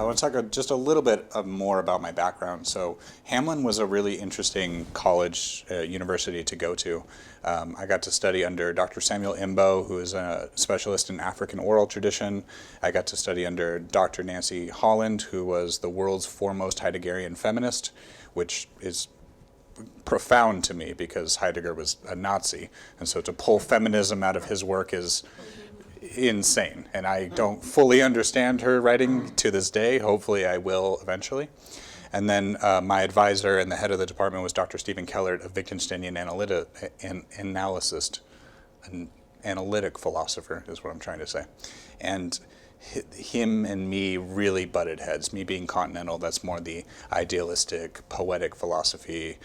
want to talk just a little bit more about my background. So Hamlin was a really interesting college, university to go to. I got to study under Dr. Samuel Imbo, who is a specialist in African oral tradition. I got to study under Dr. Nancy Holland, who was the world's foremost Heideggerian feminist, which is profound to me because Heidegger was a Nazi. And so to pull feminism out of his work is insane, and I don't fully understand her writing to this day. Hopefully I will eventually. And then my advisor and the head of the department was Dr. Stephen Kellert, a Wittgensteinian analytic philosopher is what I'm trying to say. And him and me really butted heads. Me being continental, that's more the idealistic, poetic philosophy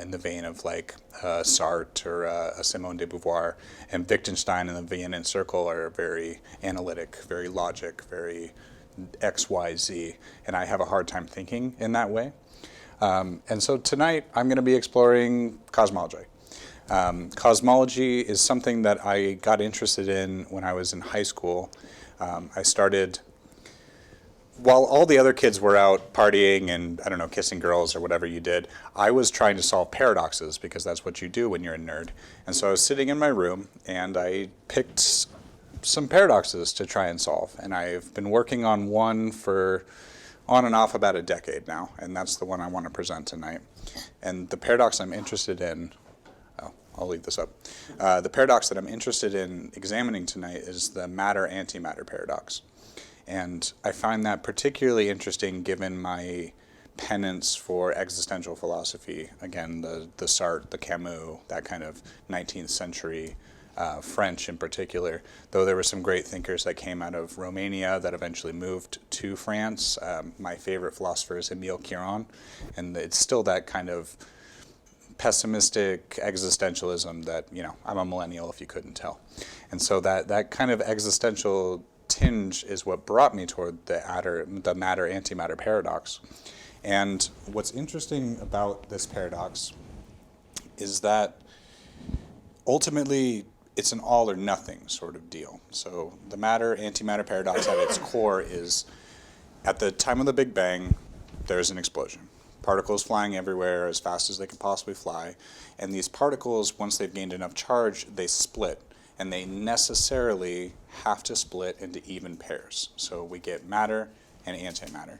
in the vein of like Sartre or Simone de Beauvoir. And Wittgenstein and the Vienna Circle are very analytic, very logic, very X, Y, Z. And I have a hard time thinking in that way. And so tonight I'm going to be exploring cosmology. Cosmology is something that I got interested in when I was in high school. I started, while all the other kids were out partying and, I don't know, kissing girls or whatever you did, I was trying to solve paradoxes because that's what you do when you're a nerd. And so I was sitting in my room and I picked some paradoxes to try and solve. And I've been working on one for on and off about a decade now, and that's the one I want to present tonight. And the paradox I'm interested in, I'll leave this up. The paradox that I'm interested in examining tonight is the matter-antimatter paradox. And I find that particularly interesting given my penance for existential philosophy. Again, the Sartre, the Camus, that kind of 19th century French in particular, though there were some great thinkers that came out of Romania that eventually moved to France. My favorite philosopher is Émile Cioran, and it's still that kind of pessimistic existentialism that, you know, I'm a millennial if you couldn't tell. And so that kind of existential tinge is what brought me toward the matter-antimatter paradox. And what's interesting about this paradox is that ultimately it's an all or nothing sort of deal. So the matter-antimatter paradox at its core is, at the time of the Big Bang, there's an explosion. Particles flying everywhere as fast as they can possibly fly. And these particles, once they've gained enough charge, they split. And they necessarily have to split into even pairs. So we get matter and antimatter.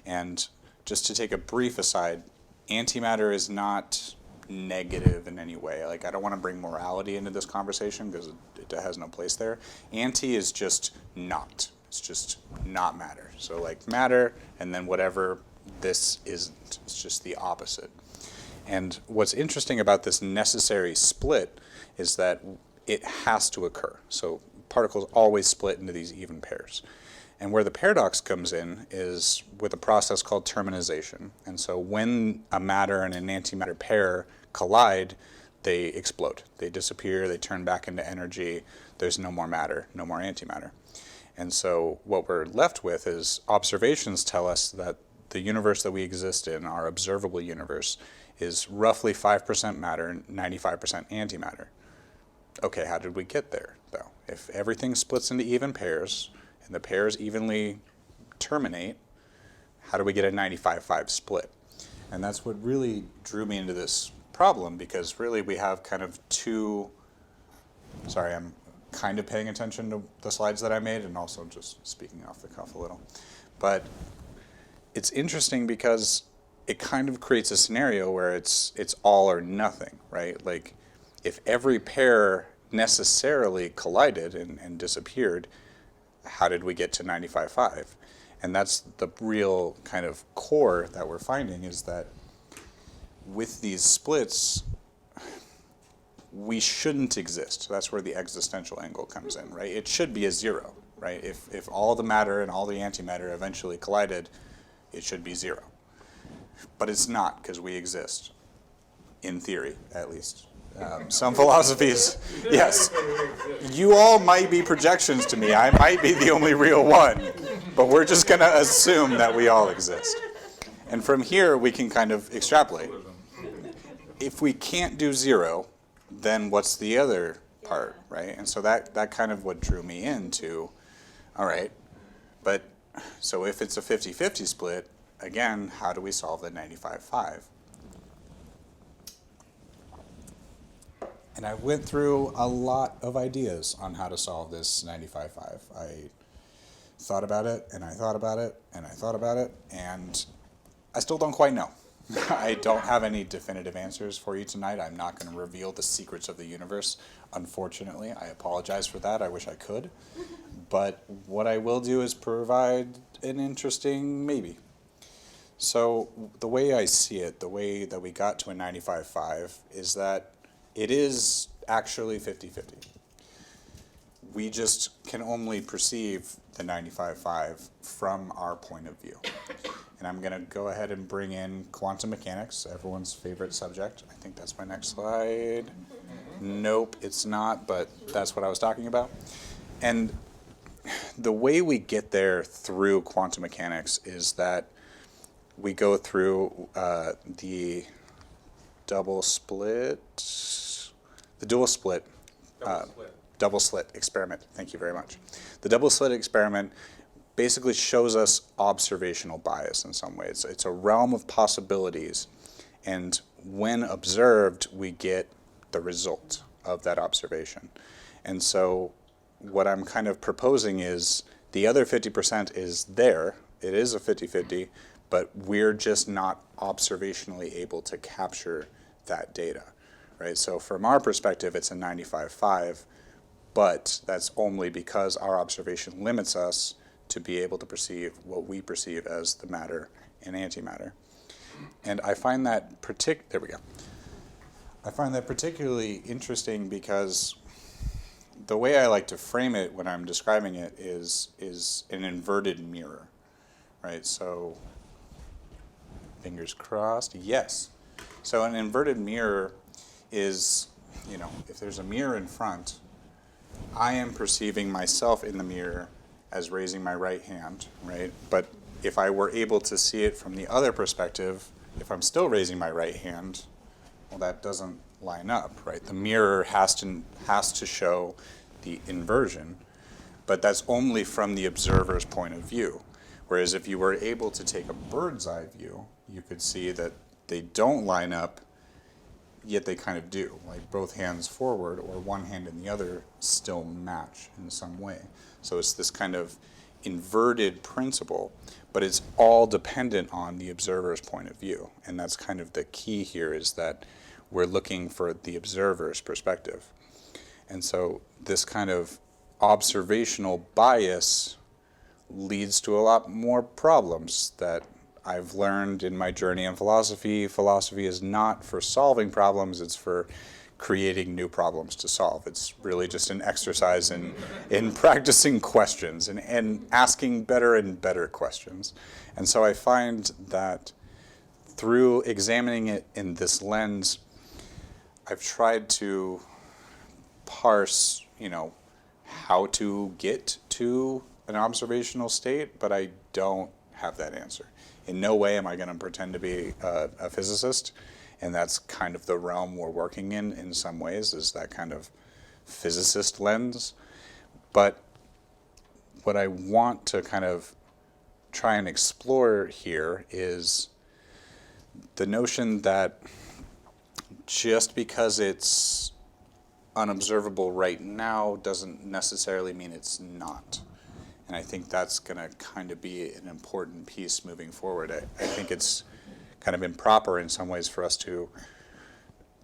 And just to take a brief aside, antimatter is not negative in any way. Like, I don't want to bring morality into this conversation because it has no place there. Anti is just not. It's just not matter. So like matter and then whatever this isn't. It's just the opposite. And what's interesting about this necessary split is that it has to occur. So particles always split into these even pairs. And where the paradox comes in is with a process called terminization. And so when a matter and an antimatter pair collide, they explode. They disappear, they turn back into energy. There's no more matter, no more antimatter. And so what we're left with is observations tell us that the universe that we exist in, our observable universe, is roughly 5% matter and 95% antimatter. Okay, how did we get there, though? If everything splits into even pairs, and the pairs evenly terminate, how do we get a 95-5 split? And that's what really drew me into this problem, because really we have kind of two, sorry, I'm kind of paying attention to the slides that I made and also just speaking off the cuff a little. But it's interesting because it kind of creates a scenario where it's all or nothing, right? Like, if every pair necessarily collided and disappeared, how did we get to 95-5? And that's the real kind of core that we're finding, is that with these splits, we shouldn't exist. That's where the existential angle comes in, right? It should be a zero, right? If all the matter and all the antimatter eventually collided, it should be zero. But it's not, because we exist, in theory, at least. Some philosophies, yes. You all might be projections to me. I might be the only real one. But we're just going to assume that we all exist. And from here, we can kind of extrapolate. If we can't do zero, then what's the other part, right? And so that kind of what drew me into, all right, but So if it's a 50-50 split, again, how do we solve the 95-5? And I went through a lot of ideas on how to solve this 95-5. I thought about it, and I thought about it, and I thought about it, and I still don't quite know. I don't have any definitive answers for you tonight. I'm not going to reveal the secrets of the universe, unfortunately. I apologize for that. I wish I could. But what I will do is provide an interesting maybe. So the way I see it, the way that we got to a 95-5 is that it is actually 50-50. We just can only perceive the 95-5 from our point of view. And I'm going to go ahead and bring in quantum mechanics, everyone's favorite subject. I think that's my next slide. Nope, it's not, but that's what I was talking about. And the way we get there through quantum mechanics is that we go through the double slit experiment. Thank you very much. The double slit experiment basically shows us observational bias in some ways. It's a realm of possibilities, and when observed, we get the result of that observation. And so what I'm kind of proposing is the other 50% is there. It is a 50-50, but we're just not observationally able to capture that data, right? So from our perspective, it's a 95-5, but that's only because our observation limits us to be able to perceive what we perceive as the matter and antimatter. And I find that I find that particularly interesting because the way I like to frame it when I'm describing it is an inverted mirror, right? So fingers crossed, yes. So an inverted mirror is, if there's a mirror in front, I am perceiving myself in the mirror as raising my right hand, right? But if I were able to see it from the other perspective, if I'm still raising my right hand, well, that doesn't line up, right? The mirror has to show the inversion, but that's only from the observer's point of view. Whereas if you were able to take a bird's eye view, you could see that they don't line up, yet they kind of do. Like both hands forward or one hand and the other still match in some way. So it's this kind of inverted principle, but it's all dependent on the observer's point of view. And that's kind of the key here, is that we're looking for the observer's perspective. And so this kind of observational bias leads to a lot more problems that I've learned in my journey in philosophy. Philosophy is not for solving problems, it's for creating new problems to solve. It's really just an exercise in practicing questions and asking better and better questions. And so I find that through examining it in this lens, I've tried to parse, how to get to an observational state, but I don't have that answer. In no way am I going to pretend to be a physicist, and that's kind of the realm we're working in some ways, is that kind of physicist lens. But what I want to kind of try and explore here is the notion that just because it's unobservable right now doesn't necessarily mean it's not. And I think that's going to kind of be an important piece moving forward. I think it's kind of improper in some ways for us to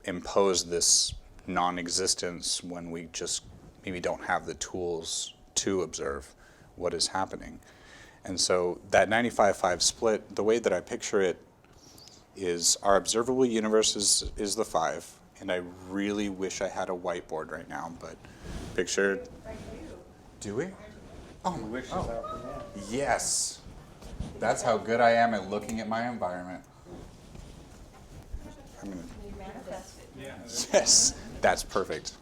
impose this non-existence when we just maybe don't have the tools to observe what is happening. And so that 95-5 split, the way that I picture it is our observable universe is the 5, and I really wish I had a whiteboard right now, but picture... Do we? Oh, yes. That's how good I am at looking at my environment. Yes, that's perfect.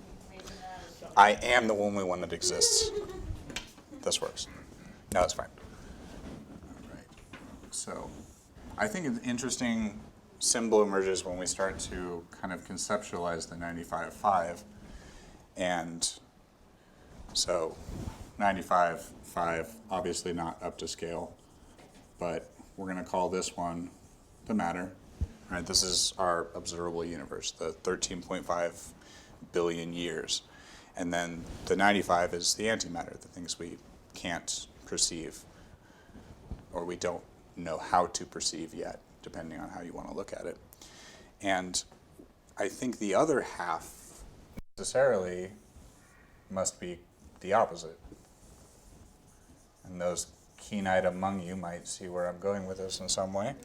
I am the only one that exists. This works. No, it's fine. All right. So I think an interesting symbol emerges when we start to kind of conceptualize the 95-5. And so 95, 5, obviously not up to scale, but we're going to call this one the matter. Right, this is our observable universe, the 13.5 billion years. And then the 95 is the antimatter, the things we can't perceive, or we don't know how to perceive yet, depending on how you want to look at it. And I think the other half necessarily must be the opposite. And those keen-eyed among you might see where I'm going with this in some way.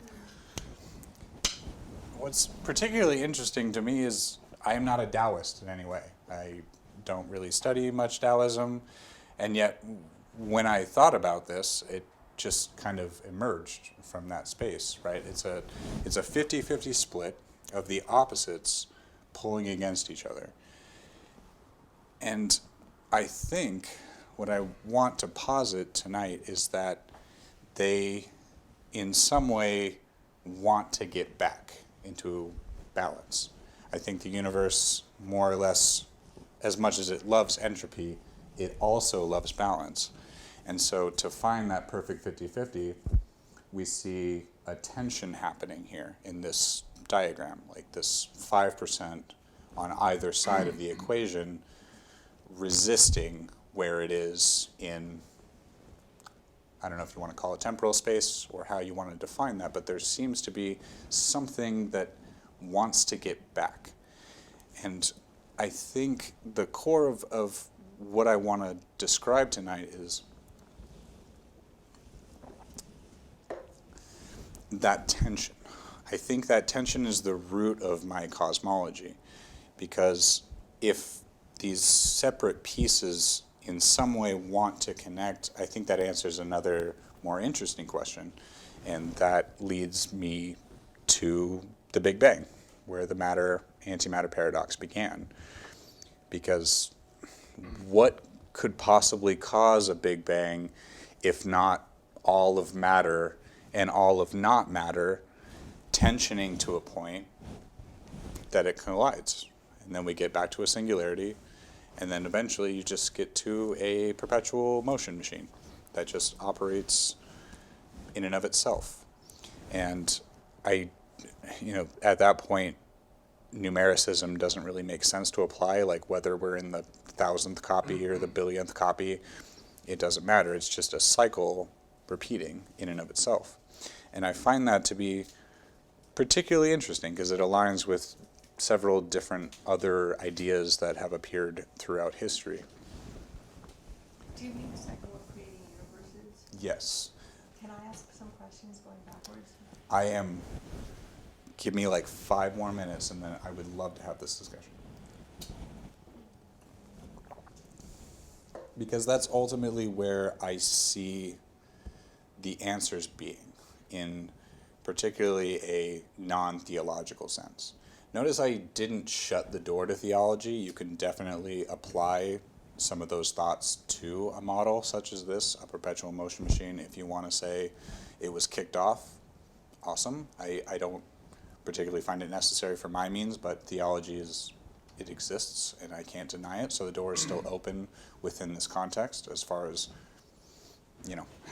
What's particularly interesting to me is I am not a Taoist in any way. I don't really study much Taoism, and yet when I thought about this, it just kind of emerged from that space, right? It's a 50-50 split of the opposites pulling against each other. And I think what I want to posit tonight is that they, in some way, want to get back into balance. I think the universe, more or less, as much as it loves entropy, it also loves balance. And so to find that perfect 50-50, we see a tension happening here in this diagram, like this 5% on either side of the equation resisting where it is in, I don't know if you want to call it temporal space or how you want to define that, but there seems to be something that wants to get back. And I think the core of what I want to describe tonight is that tension. I think that tension is the root of my cosmology, because if these separate pieces in some way want to connect, I think that answers another more interesting question, and that leads me to the Big Bang, where the matter-antimatter paradox began. Because what could possibly cause a Big Bang if not all of matter and all of not matter tensioning to a point that it collides? And then we get back to a singularity, and then eventually you just get to a perpetual motion machine that just operates in and of itself. And at that point, numericism doesn't really make sense to apply, like whether we're in the 1,000th copy or the billionth copy, it doesn't matter. It's just a cycle repeating in and of itself. And I find that to be particularly interesting because it aligns with several different other ideas that have appeared throughout history. Do you mean the cycle of creating universes? Yes. Can I ask some questions going backwards? I am. Give me like 5 more minutes and then I would love to have this discussion. Because that's ultimately where I see the answers being, in particularly a non-theological sense. Notice I didn't shut the door to theology. You can definitely apply some of those thoughts to a model such as this, a perpetual motion machine. If you want to say it was kicked off, awesome. I don't particularly find it necessary for my means, but theology it exists and I can't deny it. So the door is still open within this context as far as,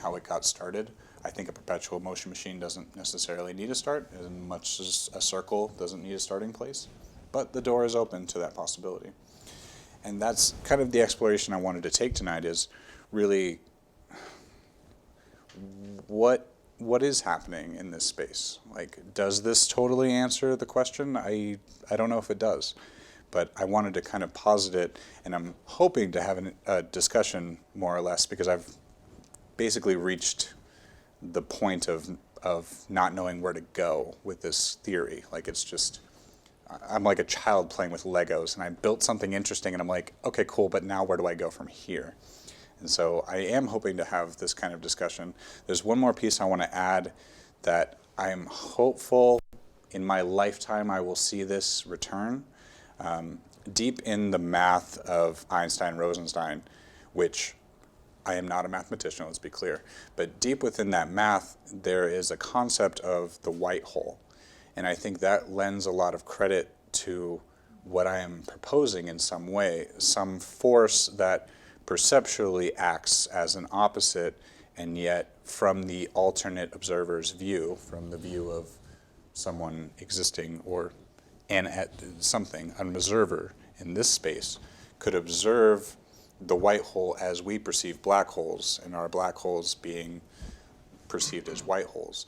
how it got started. I think a perpetual motion machine doesn't necessarily need a start, as much as a circle doesn't need a starting place. But the door is open to that possibility. And that's kind of the exploration I wanted to take tonight, is really what is happening in this space? Like, does this totally answer the question? I don't know if it does. But I wanted to kind of posit it, and I'm hoping to have a discussion, more or less, because I've basically reached the point of not knowing where to go with this theory. Like, it's just, I'm like a child playing with Legos, and I built something interesting, and I'm like, okay, cool, but now where do I go from here? And so I am hoping to have this kind of discussion. There's one more piece I want to add, that I'm hopeful in my lifetime I will see this return. Deep in the math of Einstein-Rosenstein, which I am not a mathematician, let's be clear, but deep within that math, there is a concept of the white hole. And I think that lends a lot of credit to what I am proposing in some way, some force that perceptually acts as an opposite, and yet from the alternate observer's view, from the view of someone existing or something, an observer in this space, could observe the white hole as we perceive black holes, and our black holes being perceived as white holes.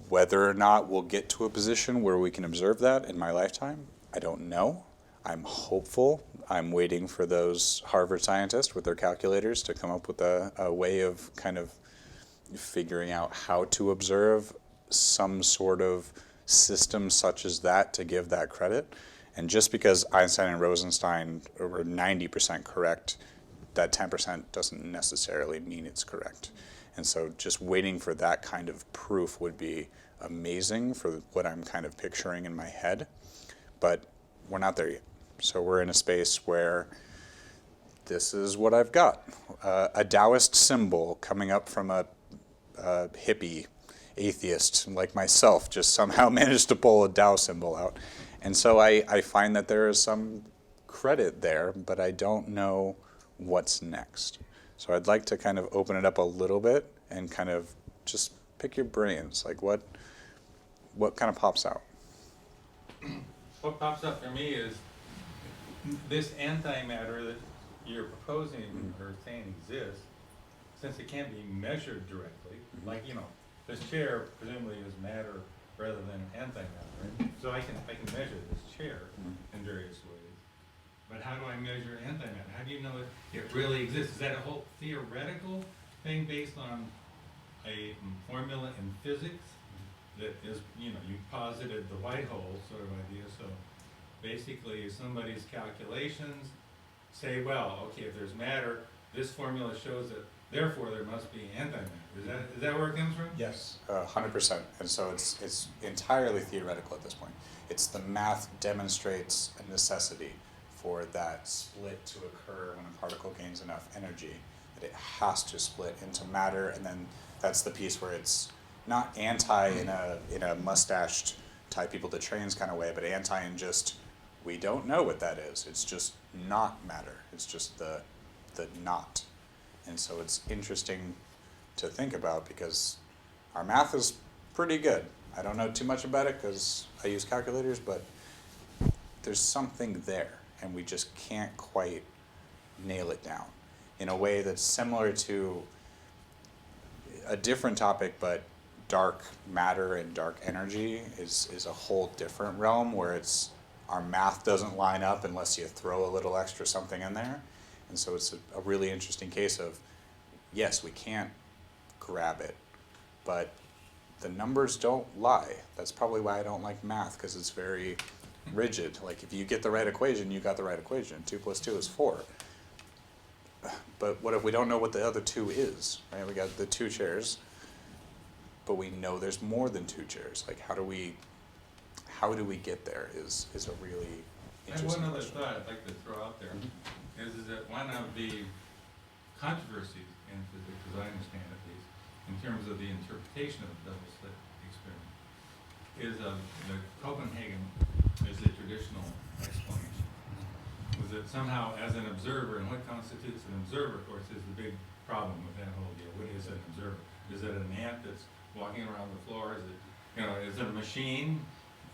Whether or not we'll get to a position where we can observe that in my lifetime, I don't know. I'm hopeful. I'm waiting for those Harvard scientists with their calculators to come up with a way of kind of figuring out how to observe some sort of system such as that to give that credit. And just because Einstein and Rosenstein were 90% correct, that 10% doesn't necessarily mean it's correct. And so just waiting for that kind of proof would be amazing for what I'm kind of picturing in my head. But we're not there yet. So we're in a space where this is what I've got. A Taoist symbol coming up from a hippie atheist like myself just somehow managed to pull a Tao symbol out. And so I find that there is some credit there, but I don't know what's next. So I'd like to kind of open it up a little bit and kind of just pick your brains. Like what kind of pops out? What pops up for me is this antimatter that you're proposing or saying exists, since it can't be measured directly, like, you know, this chair presumably is matter rather than antimatter, right? So I can measure this chair in various ways. But how do I measure antimatter? How do you know it really exists? Is that a whole theoretical thing based on a formula in physics that is, you know, you posited the white hole sort of idea? So basically somebody's calculations say, well, okay, if there's matter, this formula shows that therefore there must be antimatter. Is that where it comes from? Yes, 100%. And so it's entirely theoretical at this point. It's the math demonstrates a necessity for that split to occur when a particle gains enough energy that it has to split into matter, and then that's the piece where it's not anti in a mustached tie people to trains kind of way, but anti in just we don't know what that is. It's just not matter. It's just the not. And so it's interesting to think about because our math is pretty good. I don't know too much about it because I use calculators, but there's something there, and we just can't quite nail it down in a way that's similar to a different topic, but dark matter and dark energy is a whole different realm where it's our math doesn't line up unless you throw a little extra something in there. And so it's a really interesting case of, yes, we can't grab it, but the numbers don't lie. That's probably why I don't like math, because it's very rigid. Like if you get the right equation, you got the right equation. 2 + 2 is 4. But what if we don't know what the other 2 is, right? We got the 2 chairs, but we know there's more than 2 chairs. Like how do we get there is a really interesting one other question. thought I'd like to throw out there is that one of the controversies in physics, as I understand it, at least, in terms of the interpretation of the double slit experiment, is the Copenhagen is the traditional explanation. Was that somehow as an observer, and what constitutes an observer, of course, is the big problem with that whole deal. What is an observer? Is it an ant that's walking around the floor? Is it, you know, is it a machine?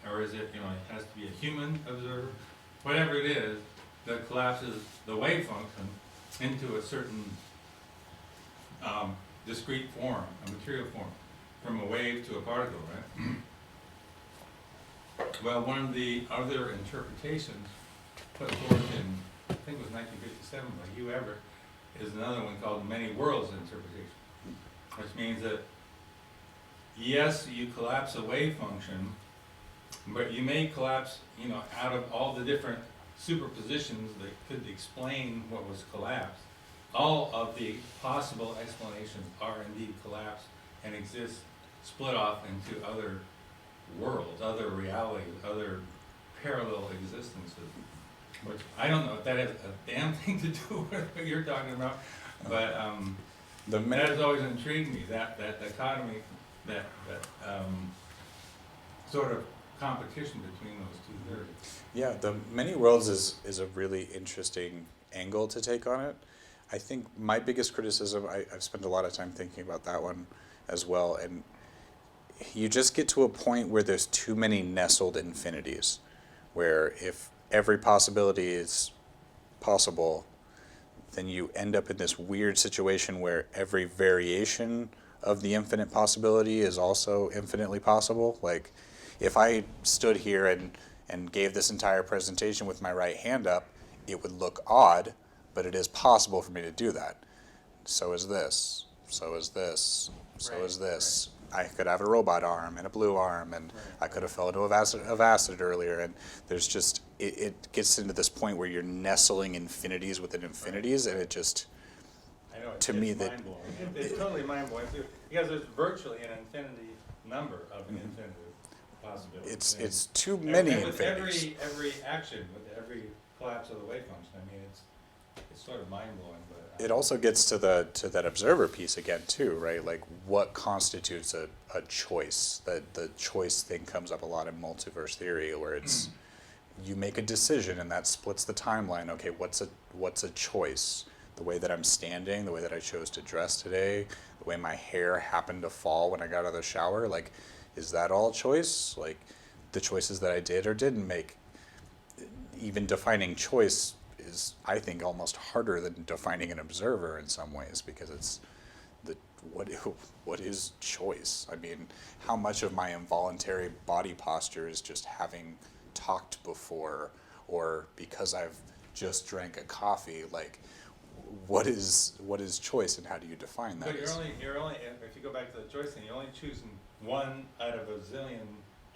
Or is it, you know, it has to be a human observer? Whatever it is that collapses the wave function into a certain discrete form, a material form, from a wave to a particle, right? Well, one of the other interpretations put forth in, I think it was 1957 by Hugh Everett, is another one called the many worlds interpretation, which means that yes, you collapse a wave function, but you may collapse, you know, out of all the different superpositions that could explain what was collapsed. All of the possible explanations are indeed collapsed and exist split off into other worlds, other realities, other parallel existences. Which I don't know if that has a damn thing to do with what you're talking about, but that has always intrigued me, that dichotomy, that sort of competition between those two theories. Yeah, the many worlds is a really interesting angle to take on it. I think my biggest criticism, I've spent a lot of time thinking about that one as well, and you just get to a point where there's too many nestled infinities, where if every possibility is possible, then you end up in this weird situation where every variation of the infinite possibility is also infinitely possible. Like, if I stood here and gave this entire presentation with my right hand up, it would look odd, but it is possible for me to do that. So is this, so is this, so Right, is this. I could have a robot arm and a blue arm, and I could have fell into of acid earlier, and there's just, it gets into this point where you're nestling infinities within infinities, and it just, I know, to it's me that- mind-blowing. It's totally mind-blowing too, because there's virtually an infinity number of an infinite possibility. it's too many and with infinities. every action, with every collapse of the wave function, I mean, it's sort of mind-blowing, but. It also gets to that observer piece again too, right? Like, what constitutes a choice? The choice thing comes up a lot in multiverse theory, where it's you make a decision and that splits the timeline. Okay, what's a choice? The way that I'm standing, the way that I chose to dress today, the way my hair happened to fall when I got out of the shower. Like, is that all choice? Like, the choices that I did or didn't make. Even defining choice is, I think, almost harder than defining an observer in some ways, because it's what is choice? I mean, how much of my involuntary body posture is just having talked before, or because I've just drank a coffee? Like, what is choice, and how do you define that? But you're only, if you go back to the choice thing, you're only choosing one out of a zillion,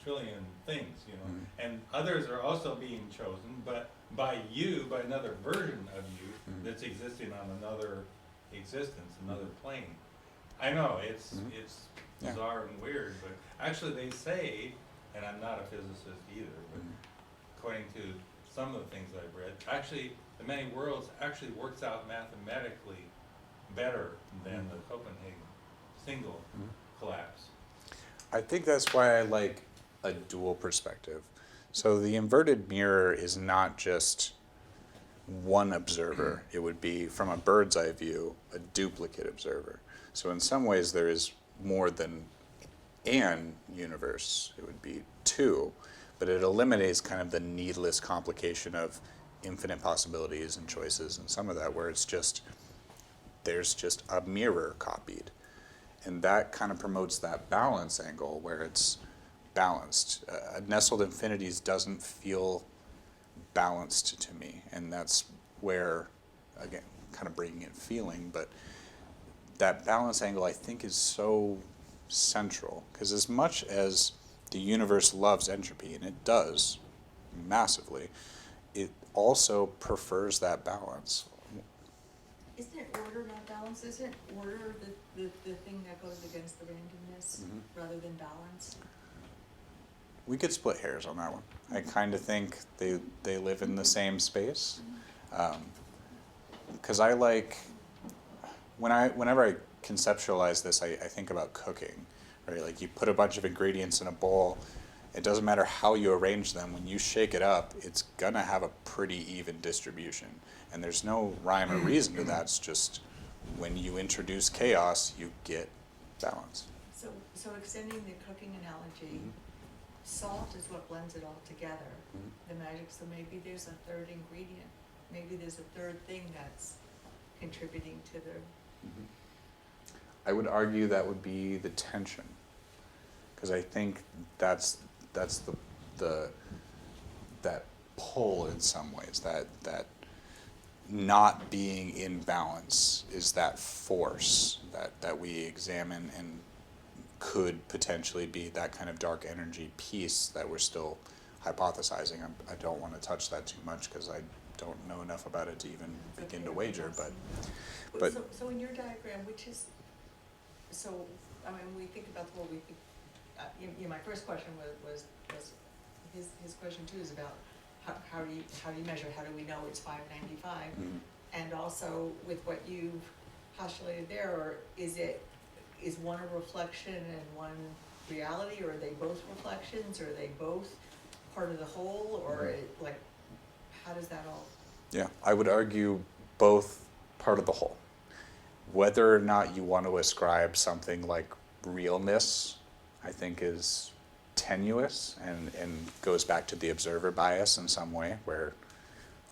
trillion things, you know, and others are also being chosen, but by you, by another version of you that's existing on another existence, another plane. I know, it's Yeah. bizarre and weird, but actually they say, and I'm not a physicist either, but according to some of the things I've read, actually the many worlds actually works out mathematically better than the Copenhagen single collapse. I think that's why I like a dual perspective. So the inverted mirror is not just one observer. It would be, from a bird's eye view, a duplicate observer. So in some ways there is more than an universe. It would be two, but it eliminates kind of the needless complication of infinite possibilities and choices and some of that, where it's just, there's just a mirror copied. And that kind of promotes that balance angle where it's balanced. Nestled infinities doesn't feel balanced to me, and that's where, again, kind of bringing in feeling, but that balance angle I think is so central, because as much as the universe loves entropy, and it does massively, it also prefers that balance. Isn't it order, not balance? Isn't order the thing that goes against the randomness rather than balance? We could split hairs on that one. I kind of think they live in the same space, because I like, whenever I conceptualize this, I think about cooking, right? Like, you put a bunch of ingredients in a bowl. It doesn't matter how you arrange them. When you shake it up, it's gonna have a pretty even distribution, and there's no rhyme or reason to that. It's just, when you introduce chaos, you get balance. So extending the cooking analogy, salt is what blends it all together, the magic. So maybe there's a third ingredient. Maybe there's a third thing that's contributing to the. I would argue that would be the tension, because I think that's the that pull in some ways, that not being in balance is that force that we examine, and could potentially be that kind of dark energy piece that we're still hypothesizing. I don't want to touch that too much because I don't know enough about it to even begin to wager, but So in your diagram, which is, so, I mean, we think about what we think, my first question was his question too, is about how do you measure, how do we know it's 595? And also with what you've postulated there, or is one a reflection and one reality, or are they both reflections, or are they both part of the whole, or like, how does that all? yeah, I would argue both part of the whole. Whether or not you want to ascribe something like realness, I think is tenuous and goes back to the observer bias in some way, where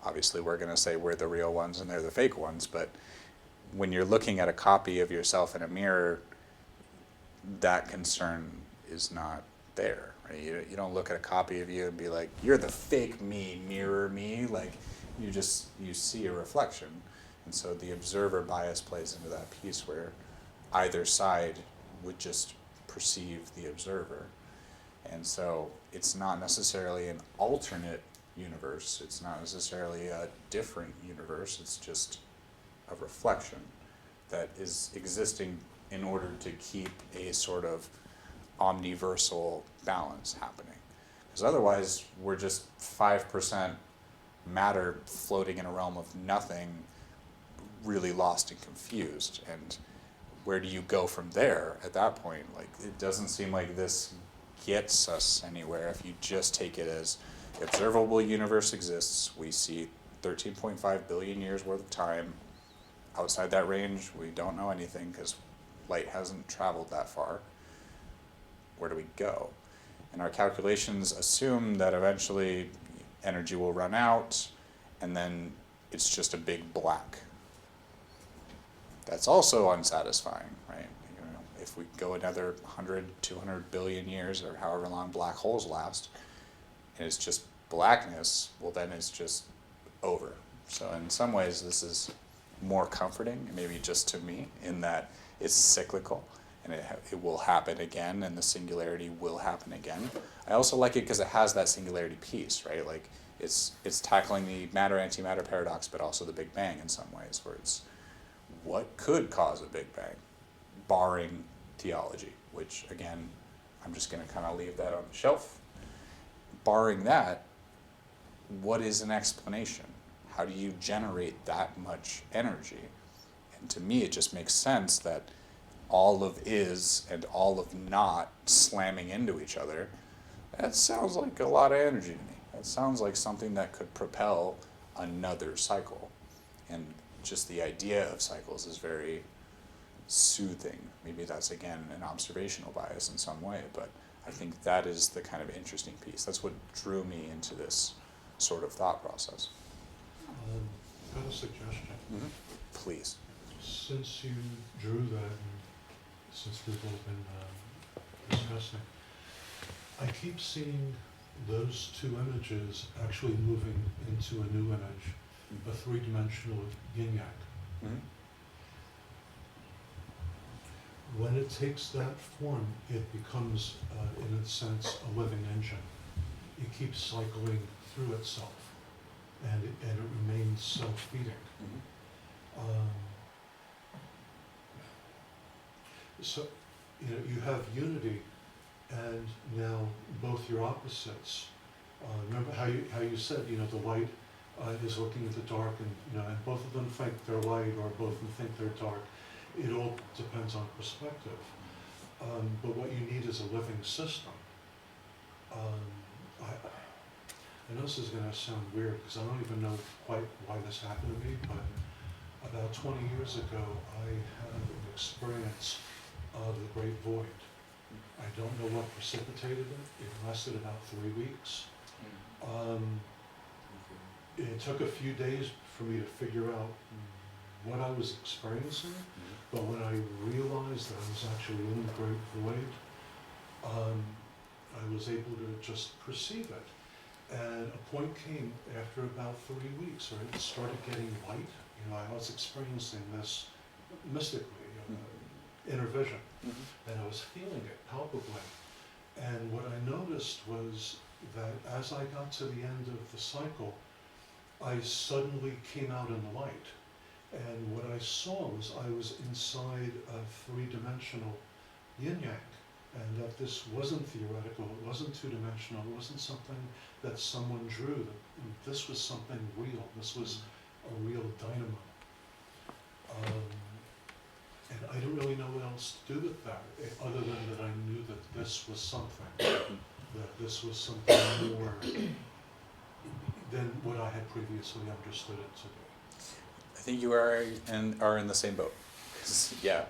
obviously we're going to say we're the real ones and they're the fake ones, but when you're looking at a copy of yourself in a mirror, that concern is not there. Right? You don't look at a copy of you and be like, you're the fake me, mirror me. Like, you see a reflection. And so the observer bias plays into that piece where either side would just perceive the observer. And so it's not necessarily an alternate universe. It's not necessarily a different universe. It's just a reflection that is existing in order to keep a sort of omniversal balance happening. Because otherwise, we're just 5% matter floating in a realm of nothing, really lost and confused. And where do you go from there at that point? Like, it doesn't seem like this gets us anywhere if you just take it as the observable universe exists. We see 13.5 billion years worth of time. Outside that range, we don't know anything because light hasn't traveled that far. Where do we go? And our calculations assume that eventually energy will run out, and then it's just a big black. That's also unsatisfying, right? You know, if we go another 100, 200 billion years, or however long black holes last, and it's just blackness, well then it's just over. So in some ways this is more comforting, maybe just to me, in that it's cyclical, and it will happen again, and the singularity will happen again. I also like it because it has that singularity piece, right? Like, it's tackling the matter-antimatter paradox, but also the Big Bang in some ways, where it's what could cause a Big Bang, barring theology, which, again, I'm just going to kind of leave that on the shelf. Barring that, what is an explanation? How do you generate that much energy? And to me, it just makes sense that all of is and all of not slamming into each other, that sounds like a lot of energy to me. That sounds like something that could propel another cycle. And just the idea of cycles is very soothing. Maybe that's, again, an observational bias in some way, but I think that is the kind of interesting piece. That's what drew me into this sort of thought process. I've got a suggestion. Mm-hmm. Please. Since you drew that, and since we've all been discussing, I keep seeing those two images actually moving into a new image, a three-dimensional yin-yang. Mm-hmm. When it takes that form, it becomes, in a sense, a living engine. It keeps cycling through itself, and it remains self-feeding. Mm-hmm. So, you have unity, and now both your opposites. Remember how you said, the light is looking at the dark, and both of them think they're light, or both of them think they're dark. It all depends on perspective. But what you need is a living system. I know this is going to sound weird, because I don't even know quite why this happened to me, but about 20 years ago, I had an experience of the Great Void. I don't know what precipitated it. It lasted about 3 weeks. It took a few days for me to figure out what I was experiencing, but when I realized that I was actually in the Great Void, I was able to just perceive it. And a point came after about 3 weeks where it started getting light. I was experiencing this mystically, inner vision, and I was feeling it palpably. And what I noticed was that as I got to the end of the cycle, I suddenly came out in the light. And what I saw was I was inside a three-dimensional yin-yang, and that this wasn't theoretical, it wasn't two-dimensional, it wasn't something that someone drew. This was something real. This was a real dynamo. And I don't really know what else to do with that, other than that I knew that this was something, that this was something more than what I had previously understood it to be. I think you are in the same boat. 'Cause, yeah,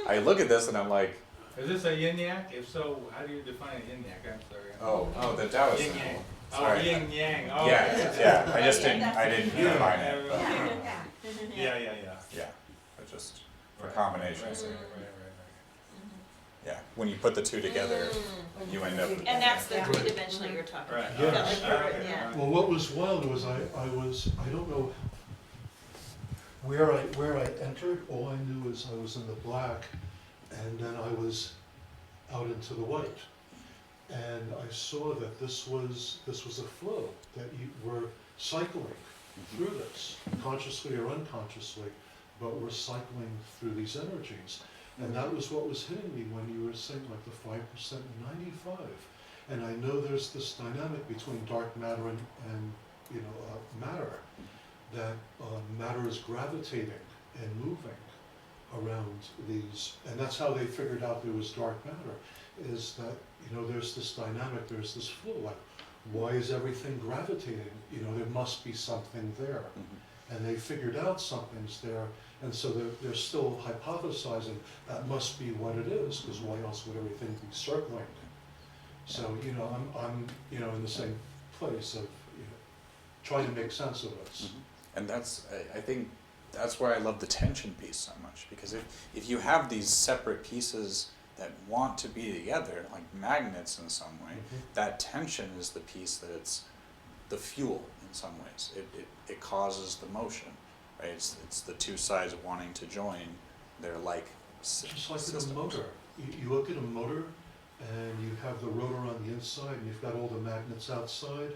I look at this and I'm like, Is this a yin yang? If so, how do you define a yin yang? I'm sorry. oh, the Taoist Yin symbol. yang. Oh, Sorry. yin yang. Oh, Yeah. I just didn't Yeah. define it, but Yeah. yeah, but just for Right. combinations. Right. Yeah, when you put the two together, you end up. And that's the Yeah. three-dimensional you're talking Right. about. Yes. Yeah. Well, what was wild was I don't know where I entered. All I knew is I was in the black, and then I was out into the white. And I saw that this was a flow, that you were cycling through this, consciously or unconsciously, but we're cycling through these energies. And that was what was hitting me when you were saying like the 5% and 95. And I know there's this dynamic between dark matter and matter, that matter is gravitating and moving around these, and that's how they figured out there was dark matter, is that, there's this dynamic, there's this flow, like, why is everything gravitating? There must be something there. And they figured out something's there, and so they're still hypothesizing that must be what it is, because why else would everything be circling? So, I'm in the same place of, trying to make sense of this. And I think that's why I love the tension piece so much, because if you have these separate pieces that want to be together, like magnets in some way, that tension is the piece that it's the fuel in some ways. It causes the motion, right? It's the two sides wanting to join. They're like Just like in systems. a motor. You look at a motor, and you have the rotor on the inside, and you've got all the magnets outside,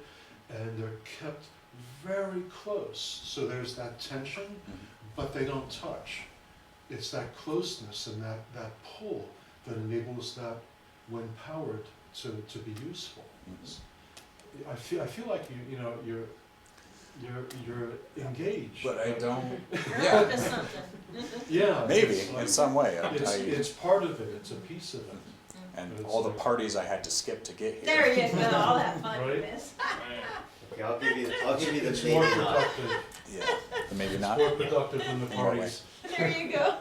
and they're kept very close. So there's that tension, but they don't touch. It's that closeness and that pull that enables that, when powered, to be useful. I feel like you're engaged. But I don't. You're Yeah. onto something. Yeah. Maybe it's like- in some way. It's part of it. It's a piece of it. and but it's all the like- parties I had to skip to get here. There you go, all that fun you Right. missed. Okay, I'll give you the It's more maybe not. productive. Yeah, but maybe It's not. more productive than the In what way? parties. There you go.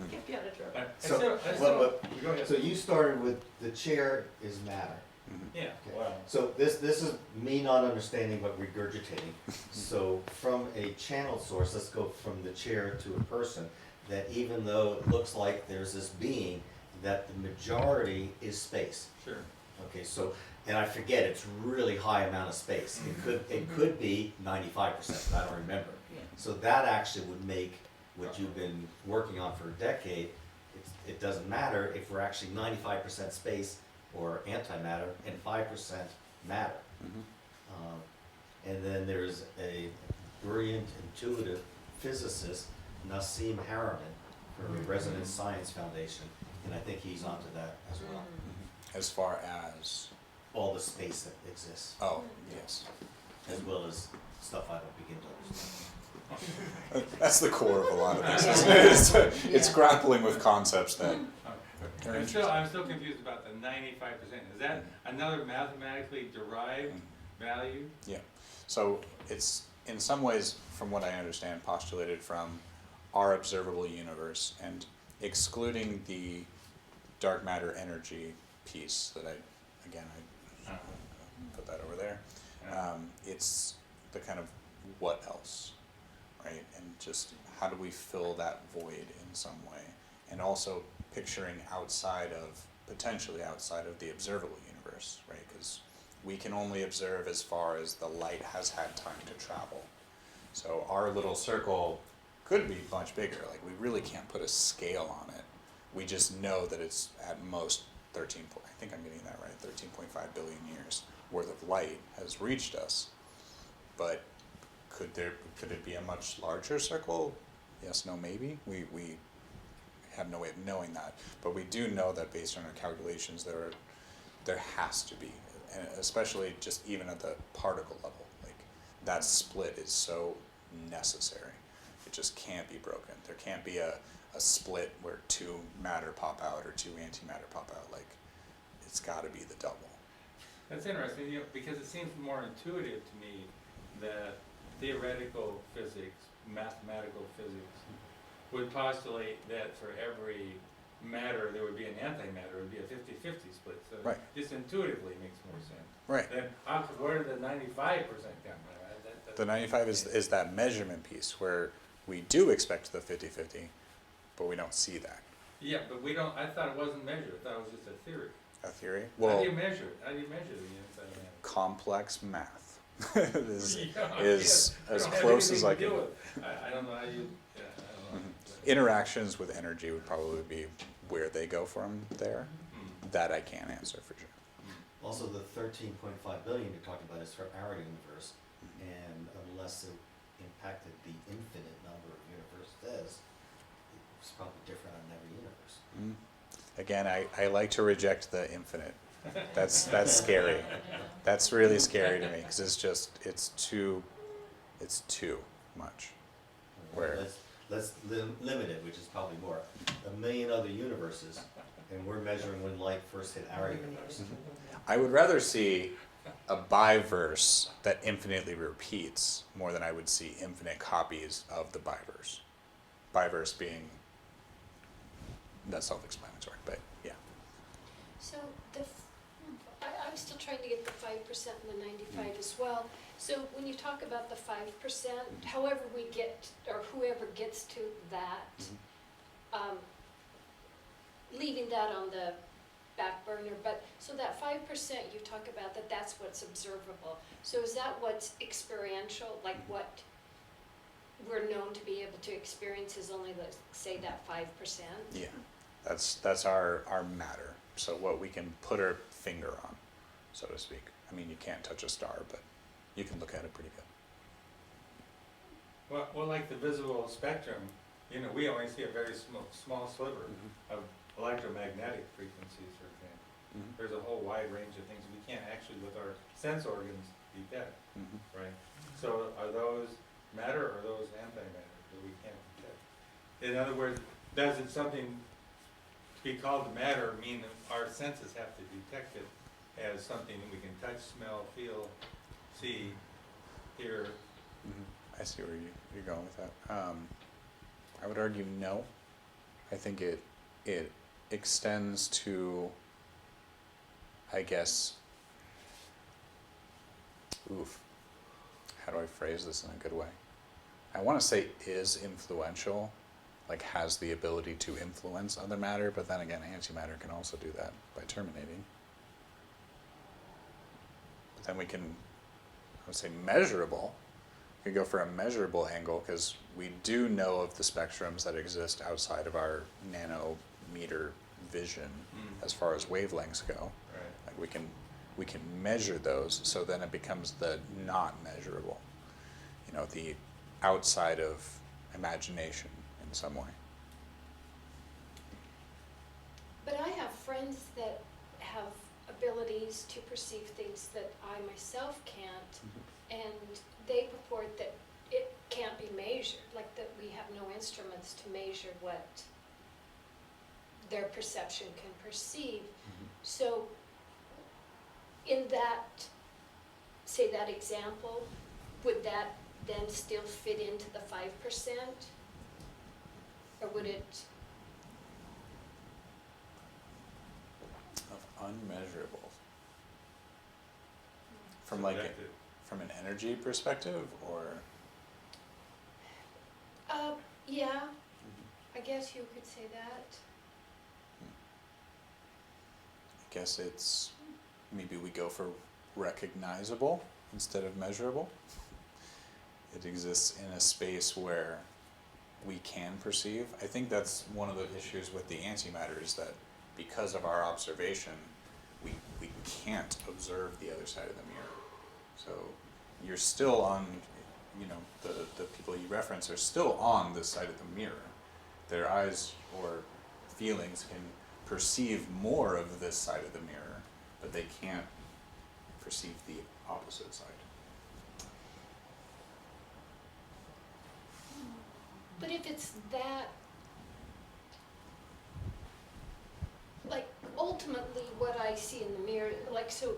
Get you out of trouble. So you started with the chair is matter. Yeah, Okay. well, So this is me not understanding but regurgitating. So from a channel source, let's go from the chair to a person, that even though it looks like there's this being, that the majority is space. sure. Okay, so, and I forget, it's really high amount of space. It could be 95%, but I don't remember. Yeah. So that actually would make what you've been working on for a decade, it doesn't matter if we're actually 95% space or antimatter and 5% matter. And then there's a brilliant, intuitive physicist, Nassim Haramein, for Resonance Science Foundation, and I think he's onto that as well. As far as All the space that exists, yes, as well as stuff I don't begin to understand. that's the core of a lot of this. Isn't it? It's grappling with concepts that. Very I'm interesting. still confused about the 95%. Is that another mathematically derived value? Yeah. So it's in some ways, from what I understand, postulated from our observable universe and excluding the dark matter energy piece that I put that over there. It's the kind of what else, right? And just how do we fill that void in some way? And also picturing potentially outside of the observable universe, right? Because we can only observe as far as the light has had time to travel. So our little circle could be much bigger. Like, we really can't put a scale on it. We just know that it's at most 13, I think I'm getting that right, 13.5 billion years worth of light has reached us. But could it be a much larger circle? Yes, no, maybe. We have no way of knowing that. But we do know that based on our calculations, there has to be, and especially just even at the particle level. Like, that split is so necessary. It just can't be broken. There can't be a split where two matter pop out or two antimatter pop out. Like, it's got to be the double. That's interesting, because it seems more intuitive to me that theoretical physics mathematical physics would postulate that for every matter, there would be an antimatter, it would be a 50-50 split, so Right. this intuitively makes more sense. Right. Then, where did the 95% come from? The 95 is that measurement piece where we do expect the 50-50, but we don't see that. Yeah, but we don't, I thought it wasn't measured, I thought it was just a theory. A theory? How Well, do you measure it? How do you measure the antimatter? complex math is Yeah, as yeah, as don't have close as anything I to do can. with. I don't know how you, yeah, I don't know. Interactions with energy would probably be where they go from there. Hmm. That I can't answer for sure. Also, the 13.5 billion you're talking about is for our universe, and unless it impacted the infinite number of universes, it's probably different on every universe. Mm. Again, I like to reject the infinite. That's scary. That's really scary to me because it's too much. Where? Let's limit it, which is probably more. 1 million other universes, and we're measuring when light first hit our universe. I would rather see a biverse that infinitely repeats more than I would see infinite copies of the biverse. Biverse being that's self-explanatory, but yeah. So I'm still trying to get the 5% and the 95 as well. So when you talk about the 5%, however we get, or whoever gets to that, leaving that on the back burner, but so that 5% you talk about that's what's observable. So is that what's experiential, like what we're known to be able to experience is only, let's say, that 5%? Yeah. That's our matter. So what we can put our finger on, so to speak. I mean, you can't touch a star, but you can look at it pretty good. Well, like the visible spectrum, you know, we only see a very small sliver of electromagnetic frequencies, for example. Mhm. There's a whole wide range of things we can't actually, with our sense organs, detect, Mhm. right? So are those matter or are those antimatter that we can't detect? In other words, doesn't something to be called matter mean that our senses have to detect it as something that we can touch, smell, feel, see, hear? I see where you're going with that. I would argue no. I think it extends to, I guess, how do I phrase this in a good way? I want to say is influential, like has the ability to influence other matter, but then again, antimatter can also do that by terminating. But then we can, I would say measurable. We could go for a measurable angle because we do know of the spectrums that exist outside of our nanometer vision as far as wavelengths go. Right. Like we can measure those, so then it becomes the not measurable. You know, the outside of imagination in some way. But I have friends that have abilities to perceive things that I myself can't, and they purport that it can't be measured, like that we have no instruments to measure what their perception can perceive. So in that, say that example, would that then still fit into the 5%? Or would it? Of unmeasurable. From like Subjective. from an energy perspective, or Yeah, I guess you could say that. I guess it's maybe we go for recognizable instead of measurable. It exists in a space where we can perceive. I think that's one of the issues with the antimatter is that because of our observation, we can't observe the other side of the mirror. So you're still on, you know, the people you reference are still on this side of the mirror. Their eyes or feelings can perceive more of this side of the mirror, but they can't perceive the opposite side. But if it's that, like, ultimately what I see in the mirror, like, so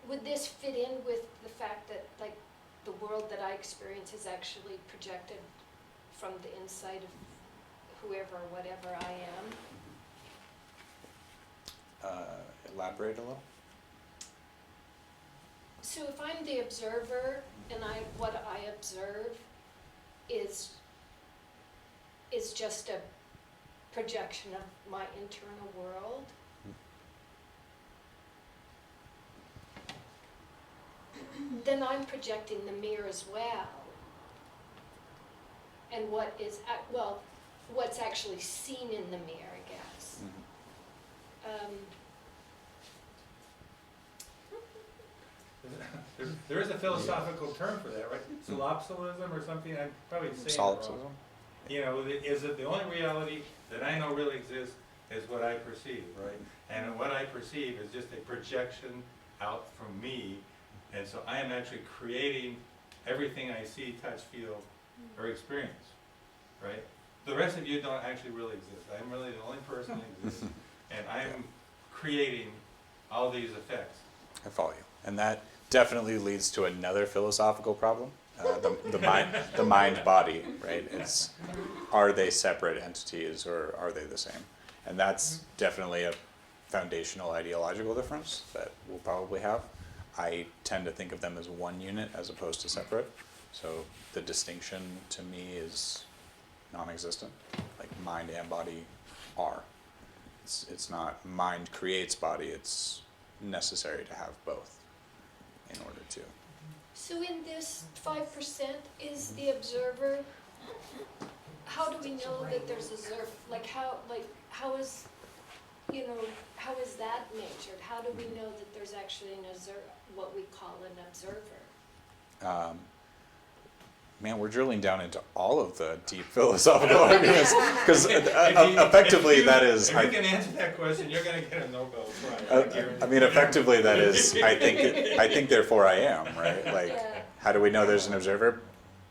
would this fit in with the fact that, like, the world that I experience is actually projected from the inside of whoever or whatever I am. Elaborate a little. So if I'm the observer and what I observe is just a projection of my internal world, then I'm projecting the mirror as well. And what's actually seen in the mirror, I guess. There is a philosophical term for that, right? Solipsism or something, I'm probably saying it Solipsism. wrong. You know, is it the only reality that I know really exists is what I perceive, right? And what I perceive is just a projection out from me, and so I am actually creating everything I see, touch, feel, or experience, right? The rest of you don't actually really exist. I'm really the only person that exists, and I'm creating all these effects. I follow you, and that definitely leads to another philosophical problem: the mind body. Right? It's, are they separate entities or are they the same? And that's definitely a foundational ideological difference that we'll probably have. I tend to think of them as one unit as opposed to separate. So the distinction to me is non-existent. Like mind and body are. It's not mind creates body. It's necessary to have both in order to. So in this 5% is the observer, how do we know that there's observer, how is that measured? How do we know that there's actually what we call an observer? Man, we're drilling down into all of the deep philosophical arguments because effectively that is. If you can answer that question, you're going to get a Nobel Prize. I mean, effectively that is. I think. Therefore, I am. Right. Like, Yeah. how do we know there's an observer?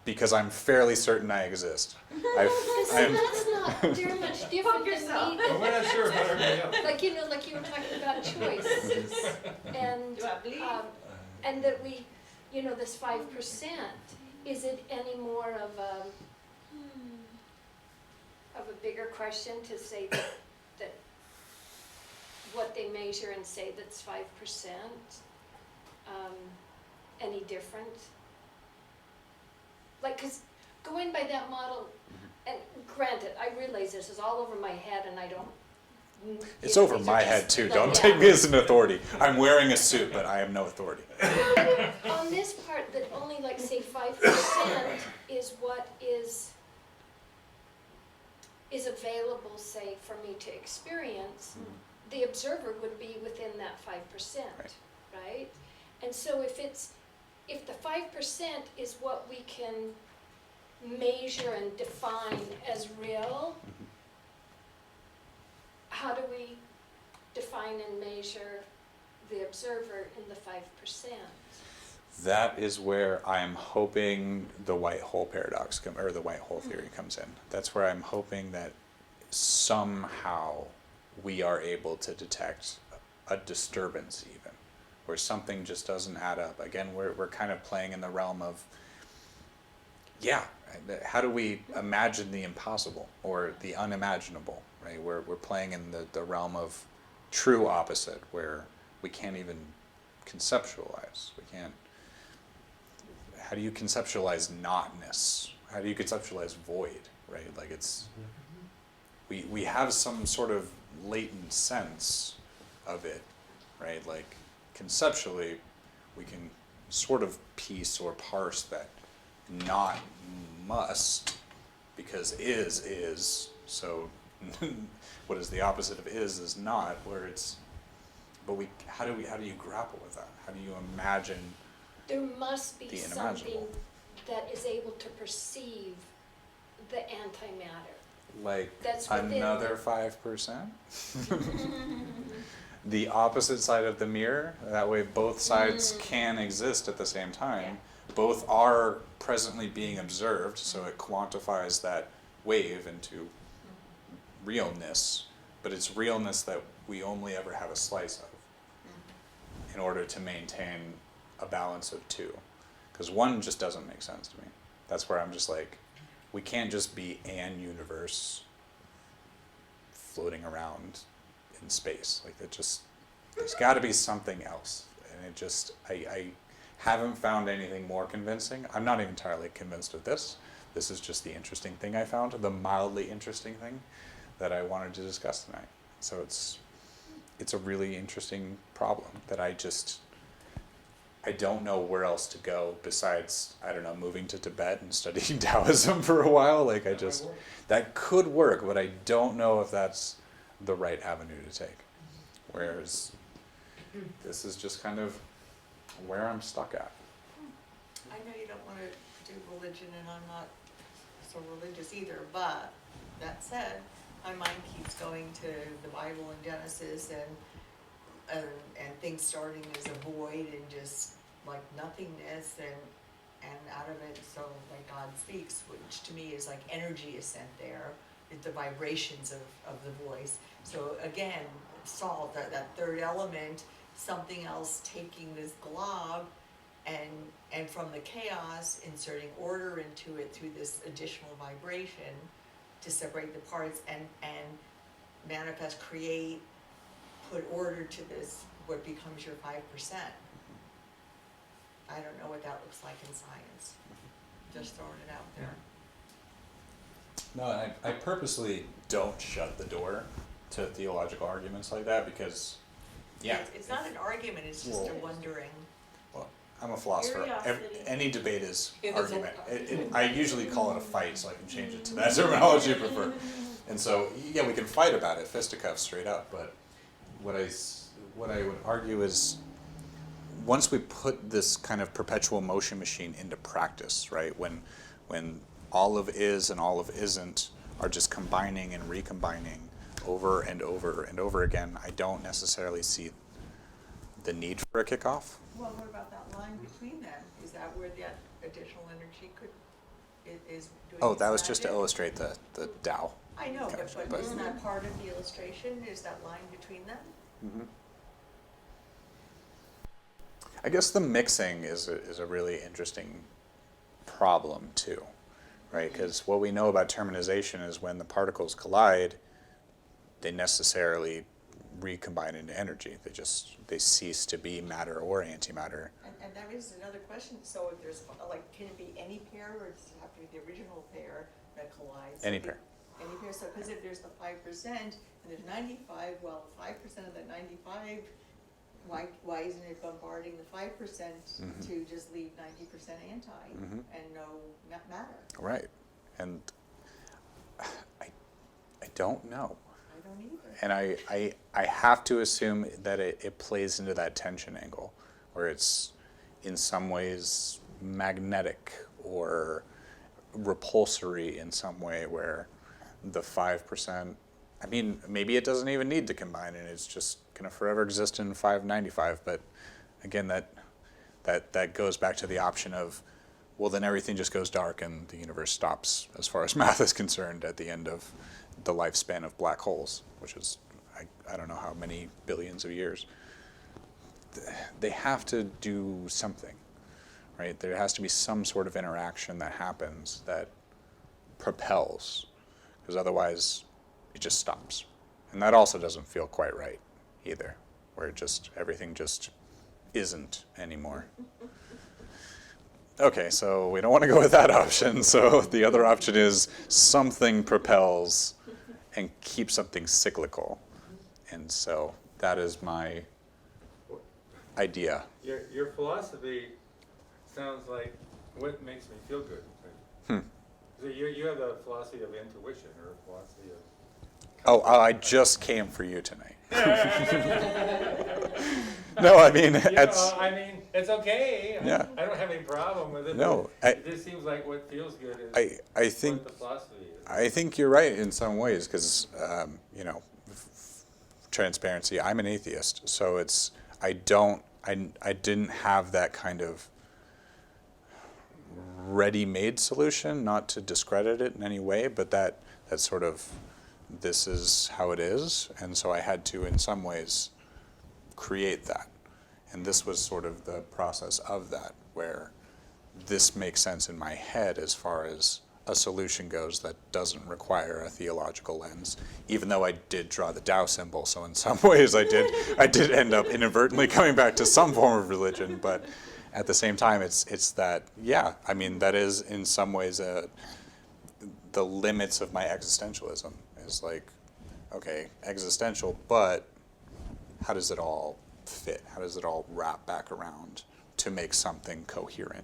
Because I'm fairly certain I exist. That's not very much different than me. But we're not sure about everybody else. Like you were talking about choices, and Do I believe? and that we, this 5%. Is it any more of a bigger question to say that what they measure and say that's 5%, any different? Like, because going by that model, and granted, I realize this is all over my head and I don't. It's over my head too. Don't take me as an authority. I'm wearing a suit, but I am no authority. On this part, that only say 5% is what is available, say, for me to experience, the observer would be within that 5%, right? And so if the 5% is what we can measure and define as real, how do we define and measure the observer in the 5%? That is where I'm hoping the white hole paradox or the white hole theory comes in. That's where I'm hoping that somehow we are able to detect a disturbance even, where something just doesn't add up. Again, we're kind of playing in the realm of, how do we imagine the impossible or the unimaginable, right? We're playing in the realm of true opposite, where we can't even conceptualize. We can't. How do you conceptualize notness? How do you conceptualize void, right? Like we have some sort of latent sense of it, right? Like conceptually, we can sort of piece or parse that not must, because is, so what is the opposite of is not, where it's, but how do you grapple with that? How do you imagine There must be the something unimaginable? that is able to perceive the antimatter. Like That's within another 5%? The opposite side of the mirror, that way both sides can exist at the same time. Both are presently being observed, so it quantifies that wave into realness, but it's realness that we only ever have a slice of in order to maintain a balance of two. Because one just doesn't make sense to me. That's where I'm just like, we can't just be an universe floating around in space. Like, that just, there's got to be something else. And it just, I haven't found anything more convincing. I'm not entirely convinced of this. This is just the interesting thing I found, the mildly interesting thing that I wanted to discuss tonight. So it's a really interesting problem that I don't know where else to go besides, I don't know, moving to Tibet and studying Taoism for a while. Like, that could work, but I don't know if that's the right avenue to take. Whereas this is just kind of where I'm stuck at. I know you don't want to do religion, and I'm not so religious either, but that said, my mind keeps going to the Bible and Genesis and things starting as a void and just like nothingness, and out of it, so like God speaks, which to me is like energy is sent there, the vibrations of the voice. So again, salt, that third element, something else taking this glob and from the chaos inserting order into it through this additional vibration to separate the parts and manifest, create, put order to this, what becomes your 5%. I don't know what that looks like in science. Just throwing it out there. No, I purposely don't shut the door to theological arguments like that because, yeah. It's not an argument, it's just a wondering. Well, I'm a philosopher. Curiosity. Any debate is It is a- argument. I usually call it a fight, so I can change it to that terminology I prefer. And so, yeah, we can fight about it, fisticuffs straight up, but what I would argue is once we put this kind of perpetual motion machine into practice, right, when all of is and all of isn't are just combining and recombining over and over and over again, I don't necessarily see the need for a kickoff. Well, what about that line between them? Is that where that additional energy is doing Oh, its that was just to magic? illustrate the Tao. I know, But- but isn't that part of the illustration? Is that line between them? Mm-hmm. I guess the mixing is a really interesting problem too, right? Because what we know about terminization is when the particles collide, they necessarily recombine into energy. They cease to be matter or antimatter. And that raises another question. So if there's, like, can it be any pair, or does it have to be the original pair that collides? Any pair. Any pair. So, because if there's the 5% and there's 95, well, 5% of that 95, why isn't it bombarding the 5% to just leave 90% anti and no matter? Right. And I don't know. I don't either. And I have to assume that it plays into that tension angle, where it's in some ways magnetic or repulsory in some way, where the 5%, I mean, maybe it doesn't even need to combine and it's just going to forever exist in 595. But again, that goes back to the option of, well, then everything just goes dark and the universe stops as far as math is concerned at the end of the lifespan of black holes, which is, I don't know how many billions of years. They have to do something, right? There has to be some sort of interaction that happens that propels, because otherwise it just stops. And that also doesn't feel quite right either, where everything just isn't anymore. Okay, so we don't want to go with that option. So the other option is something propels and keeps something cyclical. And so that is my idea. Your philosophy sounds like what makes me feel good. So you have a philosophy of intuition or a philosophy of... Oh, I just came for you tonight. No, I mean, it's okay. Yeah. I don't have any problem with it. No, but it just seems like what feels good is I think what the philosophy is. I think you're right in some ways, because transparency. I'm an atheist, so I didn't have that kind of ready-made solution. Not to discredit it in any way, but that sort of, this is how it is, and so I had to, in some ways, create that. And this was sort of the process of that, where this makes sense in my head as far as a solution goes that doesn't require a theological lens, even though I did draw the Tao symbol, so in some ways I did end up inadvertently coming back to some form of religion, but at the same time it's that, yeah, I mean, that is in some ways the limits of my existentialism is like, okay, existential, but how does it all fit? How does it all wrap back around to make something coherent?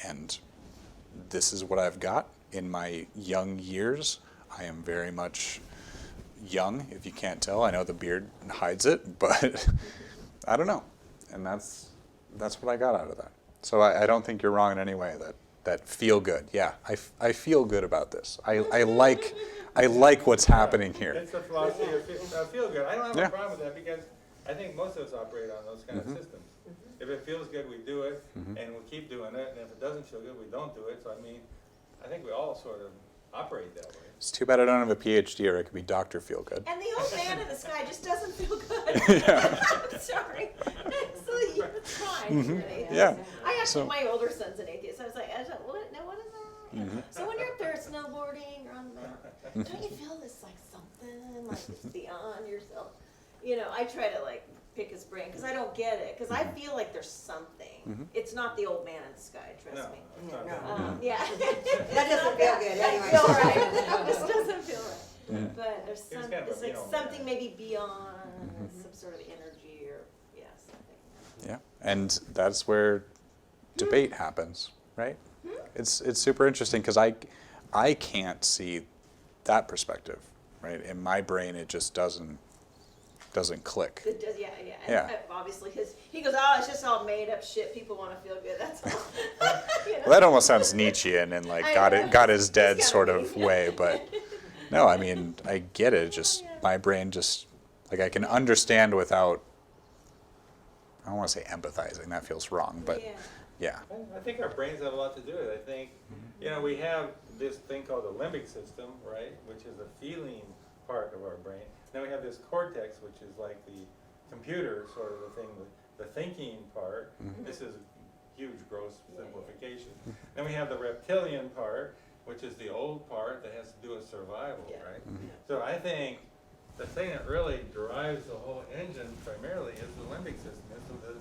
And this is what I've got in my young years. I am very much young, if you can't tell. I know the beard hides it, but I don't know. And that's what I got out of that. So I don't think you're wrong in any way. That feel good. Yeah, I feel good about this. I like what's happening here. It's the philosophy of feel good. I don't have Yeah. a problem with that because I think most of us operate on those kind of systems. If it feels good, we do it, and we keep doing it. And if it doesn't feel good, we don't do it. So I mean, I think we all sort of operate that way. It's too bad I don't have a PhD, or I could be Dr. Feel Good. And the old man in the sky just doesn't feel good. I'm sorry. So it's fine. Really. Yeah. I actually, So- my older son's an atheist. I was like, what? No, what is that? So when you're up there snowboarding or on the mountain, don't you feel this like something like it's beyond yourself? You know, I try to like pick his brain because I don't get it because I feel like there's something. It's not the old man in the sky. Trust No, me. it's not No. that. Yeah. That doesn't feel good anyway. Feel right. This doesn't feel right. But there's He was some, kind of a it's like mean old something man. maybe beyond some sort of energy or something. Yeah, and that's where debate happens, right? It's super interesting because I can't see that perspective, right? In my brain, it just doesn't click. It does, yeah. And Yeah. obviously he goes, oh, it's just all made up shit. People want to feel good. That's all. You know? Well, that almost sounds Nietzschean and like I know. God is dead It's sort gotta of be. way, but no, I mean, I get it. Just my brain just like I can understand without. I don't want to say empathizing. That feels wrong, but yeah. I think our brains have a lot to do with it. I think, you know, we have this thing called the limbic system, right, which is the feeling part of our brain. Then we have this cortex, which is like the computer sort of the thing, the thinking part. This is a huge, gross simplification. Then we have the reptilian part, which is the old part that has to do with survival, Yeah. right? So I think the thing that really drives the whole engine primarily is the limbic system,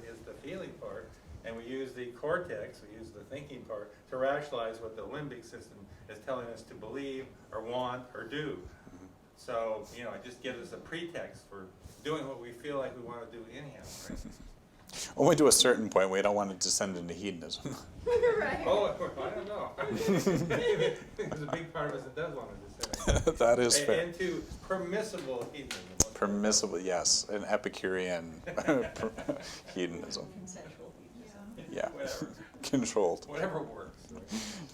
is the feeling part. And we use the cortex, we use the thinking part, to rationalize what the limbic system is telling us to believe or want or do. So, you know, it just gives us a pretext for doing what we feel like we want to do anyhow, right? Only to a certain point, we don't want to descend into hedonism. Right. Oh, I don't know. There's a big part of us that does want to descend. That is fair. Into permissible hedonism. Permissible, yes, an Epicurean hedonism. Consensual. Yeah, Whatever. controlled. Whatever works.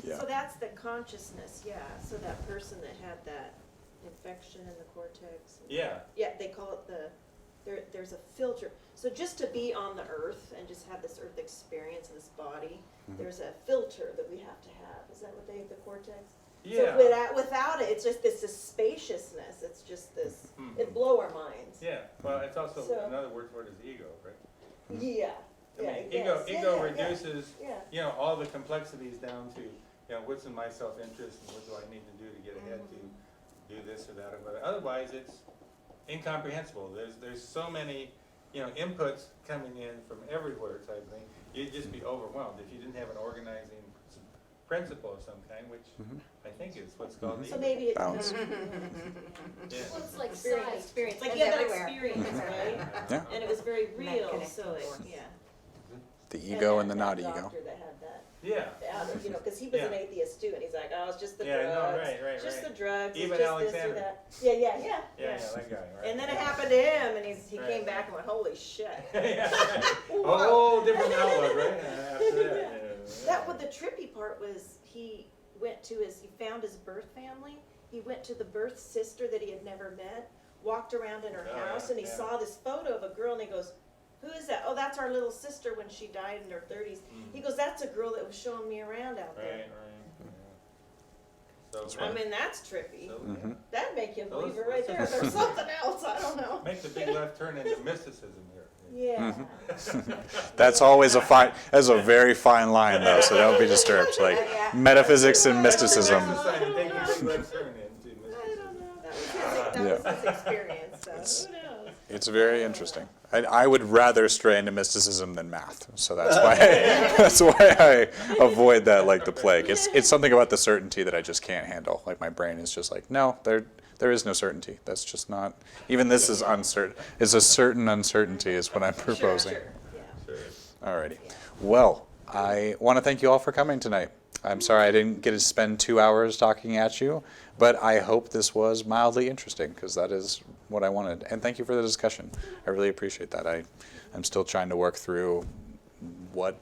Yeah. So that's the consciousness, yeah. So that person that had that infection in the cortex. Yeah. Yeah, they call it there's a filter. So just to be on the earth and just have this earth experience in this body, there's a filter that we have to have. Is that what the cortex? Yeah. So without it, it's just this spaciousness. It's just this, it blow our minds. Yeah. Well, it's also, So- another word for it is ego, right? Yeah. I Yeah, mean, yes. ego Yeah. reduces, Yeah. you know, all the complexities down to, you know, what's in my self-interest and what do I need to do to get ahead to do this or that. But otherwise, it's incomprehensible. There's so many, you know, inputs coming in from everywhere type thing. You'd just be overwhelmed if you didn't have an organizing principle of some kind, which I think is what's called the So ego. maybe it's Balance. Yeah. Well, it's like experience. sight. Like It's you had that everywhere. experience, right? Yeah. And it was very Net real, connecting so it, force. yeah. The ego and the that not ego. doctor that had that, Yeah. you know, because he was an Yeah. atheist too, and he's like, oh, it's just the Yeah, no, drugs. right, Just right. the drugs, Even it's just Alexander. this or that. Yeah, Yeah, that guy, right. And then it happened to him, and he Right. came back and went, holy shit. Yeah, right. A Whoa. whole different outlook, right? After that. Yeah. Yeah. That what the trippy part was, he found his birth family. He went to the birth sister that he had never met, walked around in her Oh, house, yeah, and he yeah. saw this photo of a girl, and he goes, who is that? Oh, that's our little sister when she died in her 30s. He goes, that's a girl that was showing me around out Right, there. right. Yeah. So, I mean, that's trippy. so, That'd make you a So believer let's- right there. There's something else, I don't know. make the big left turn into mysticism here. Yeah. That's always that's a very fine line though, so don't be disturbed. Like Yeah. metaphysics and mysticism. Taking a big left turn into I don't know. That was his experience, so who knows? It's very interesting. I would rather stray into mysticism than math, so that's why that's why I avoid that like the plague. It's something about the certainty that I just can't handle. Like my brain is just like, no, there is no certainty. That's just not. Even this is uncertain. It's a certain uncertainty is what I'm proposing. Yeah. Alrighty. Well, I want to thank you all for coming tonight. I'm sorry I didn't get to spend 2 hours talking at you, but I hope this was mildly interesting because that is what I wanted. And thank you for the discussion. I really appreciate that. I'm still trying to work through what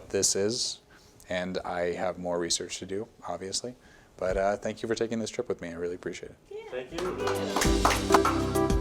this is, and I have more research to do, obviously. But thank you for taking this trip with me. I really appreciate it. Yeah. Thank you.